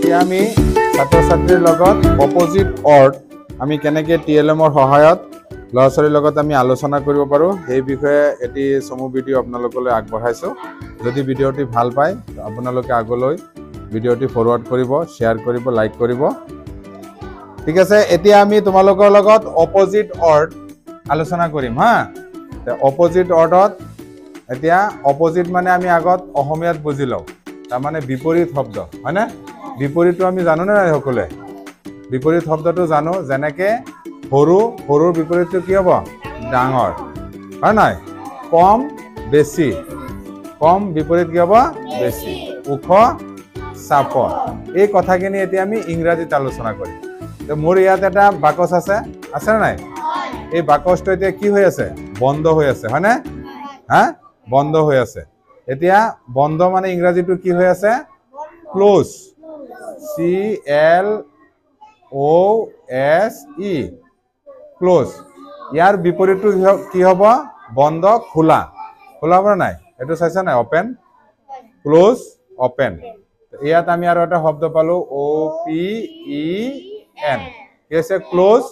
এতিয়া আমি ছাত্ৰ ছাত্ৰীৰ লগত অপোজিট অৰ্ড আমি কেনেকৈ TLM-ৰ সহায়ত ল'ৰা ছোৱালীৰ লগত আমি আলোচনা কৰিব পাৰোঁ সেই বিষয়ে এটি চমু ভিডিঅ' আপোনালোকলৈ আগবঢ়াইছোঁ। যদি ভিডিঅ'টি ভাল পায় আপোনালোকে আগলৈ ভিডিঅ'টি ফৰৱাৰ্ড কৰিব, শ্বেয়াৰ কৰিব, লাইক কৰিব। ঠিক আছে, এতিয়া আমি তোমালোকৰ লগত অপোজিট অৰ্ড আলোচনা কৰিম হা। অপোজিট অৰ্ডত এতিয়া অপোজিট মানে আমি আগত অসমীয়াত বুজি লওঁ, তাৰমানে বিপৰীত শব্দ হয়নে? বিপৰীতটো আমি জানো নে নাই সকলোৱে? বিপৰীত শব্দটো জানো, যেনেকৈ সৰুৰ বিপৰীতটো কি হ'ব? ডাঙৰ, হয় নাই? কম বেছি, কম বিপৰীত কি হ'ব? বেছি। ওখ চাপৰ। এই কথাখিনি এতিয়া আমি ইংৰাজীত আলোচনা কৰিম। মোৰ ইয়াত এটা বাকচ আছে নে নাই? এই বাকচটো এতিয়া কি হৈ আছে? বন্ধ হৈ আছে, হয়নে? হা, বন্ধ হৈ আছে। এতিয়া বন্ধ মানে ইংৰাজীটো কি হৈ আছে? ক্লোজ। CLOSE, close. ইয়াৰ বিপৰীতটো কি হ'ব? বন্ধ, খোলা। খোলা হ'ব নাই? এইটো চাইছা নাই? Open, close, open. ইয়াত আমি আৰু এটা শব্দ পালো OPEN, কি আছে? Close,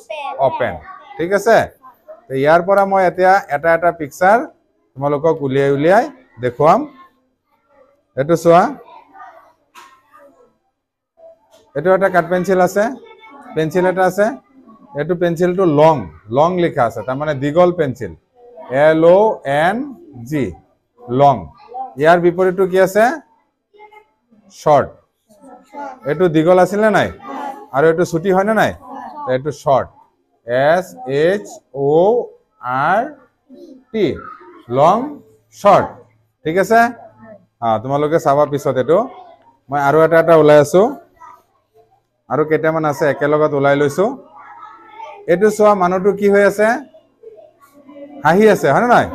open. ঠিক আছে, ইয়াৰ পৰা মই এতিয়া এটা পিকচাৰ তোমালোকক উলিয়াই দেখুৱাম। এইটো চোৱা, এইটো এটা কাঠ পেঞ্চিল আছে, পেঞ্চিল এটা আছে। এইটো পেঞ্চিলটো লং লিখা আছে, তাৰমানে দীঘল পেঞ্চিল, LONG, লং। ইয়াৰ বিপৰীতটো কি আছে? শৰ্ট। এইটো দীঘল আছিল নে নাই? আৰু এইটো ছুটি হয় নে নাই? এইটো শৰ্ট, SHORT, লং, শৰ্ট। ঠিক আছে, তোমালোকে চাবা পিছত। এইটো মই আৰু এটা ওলাই আছো, আৰু কেইটামান আছে একেলগত ওলাই লৈছো। এইটো চোৱা, মানুহটো কি হৈ আছে? হাঁহি আছে, হয় নে নাই?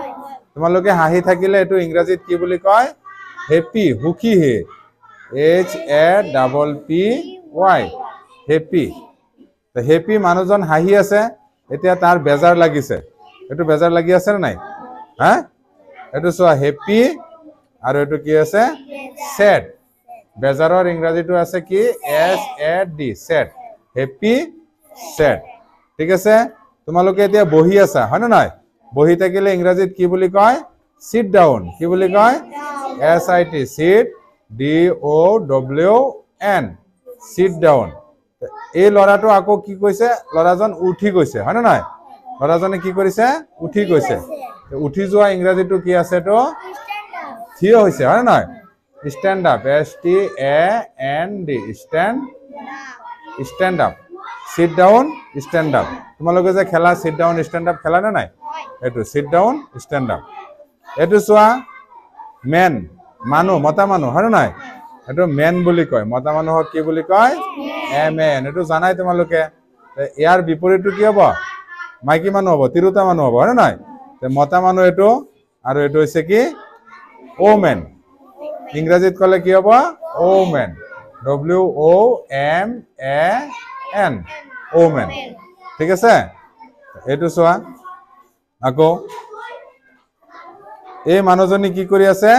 তোমালোকে হাঁহি থাকিলে এইটো ইংৰাজীত কি বুলি কয়? হেপী, সুখী হে, HAPPY, হেপী। হেপী মানুহজন হাঁহি আছে, এতিয়া তাৰ বেজাৰ লাগিছে। এইটো বেজাৰ লাগি আছে নে নাই? হা, এইটো চোৱা, হেপী। আৰু এইটো কি আছে? চেড। বেজাৰৰ ইংৰাজীটো আছে কি? SAD, said. Happy, said. ঠিক আছে, তোমালোকে এতিয়া বহি আছা, হয় নে নাই? বহি থাকিলে ইংৰাজীত কি বুলি কয়? Sit down. কি বুলি কয়? SIT, sit, DOWN, sit down. এই ল'ৰাটো আকৌ কি কৈছে? ল'ৰাজন উঠি গৈছে, হয় নে নাই? ল'ৰাজনে কি কৰিছে? উঠি গৈছে। উঠি যোৱা ইংৰাজীটো কি আছে? তো থিয় হৈছে, হয় নে নাই? Stand up, STAND, stand up. Sit down, stand up. তোমালোকে যে খেলা চিট ডাউন ষ্টেণ্ড আপ খেলা নে নাই? এইটো চিট ডাউন ষ্টেণ্ড আপ। এইটো চোৱা, মেন, মানুহ, মতা মানুহ, হয় নে নাই? এইটো মেন বুলি কয়। মতা মানুহক কি বুলি কয়? MN। এইটো জানাই তোমালোকে। ইয়াৰ বিপৰীতটো কি হ'ব? মাইকী মানুহ হ'ব, তিৰোতা মানুহ হ'ব, হয় নে নাই? মতা মানুহ এইটো, আৰু এইটো হৈছে কি? ওমেন। ইংৰাজীত ক'লে কি হ'ব? Women, WOMAN, women. ঠিক আছে, এইটো চোৱা আকৌ, এই মানুহজনী কি কৰি আছে?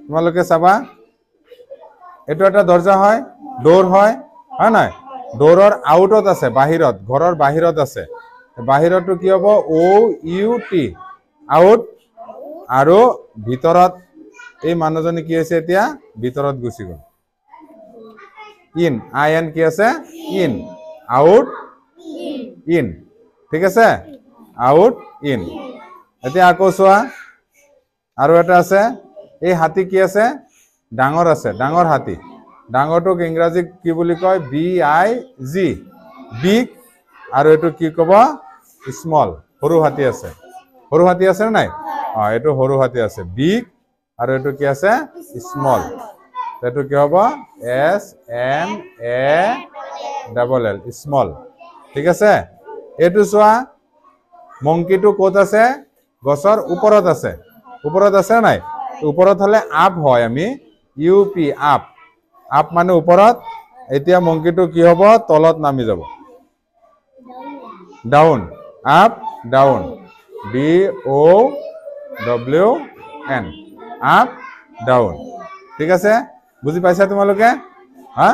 তোমালোকে চাবা, এইটো এটা দৰ্জা হয়, ডোৰ হয়, হয় নাই? ডোৰৰ আউটত আছে, বাহিৰত, ঘৰৰ বাহিৰত আছে। বাহিৰতো কি হ'ব? OUT, out. আৰু ভিতৰত এই মানুহজনী কি হৈছে? এতিয়া ভিতৰত গুচি গ'ল। ইন, IN কি আছে? In, out, in. ঠিক আছে, আউট, ইন। এতিয়া আকৌ চোৱা, আৰু এটা আছে। এই হাতী কি আছে? ডাঙৰ আছে, ডাঙৰ হাতী। ডাঙৰটোক ইংৰাজীত কি বুলি কয়? BIG, big. আৰু এইটো কি ক'ব? স্মল, সৰু হাতী আছে। সৰু হাতী আছে নে নাই? এইটো সৰু হাতী আছে, বিগ। আৰু এইটো কি আছে? স্মল। এইটো কি হ'ব? SMALL, small. ঠিক আছে, এইটো চোৱা, মংকিটো ক'ত আছে? গছৰ ওপৰত আছে। ওপৰত আছে নাই? ওপৰত হ'লে আপ হয়, আমি UP, আপ। আপ মানে ওপৰত। এতিয়া মংকিটো কি হ'ব? তলত নামি যাব, down, up, down, DOWN, up, down. ঠিক আছে, বুজি পাইছা তোমালোকে? হা?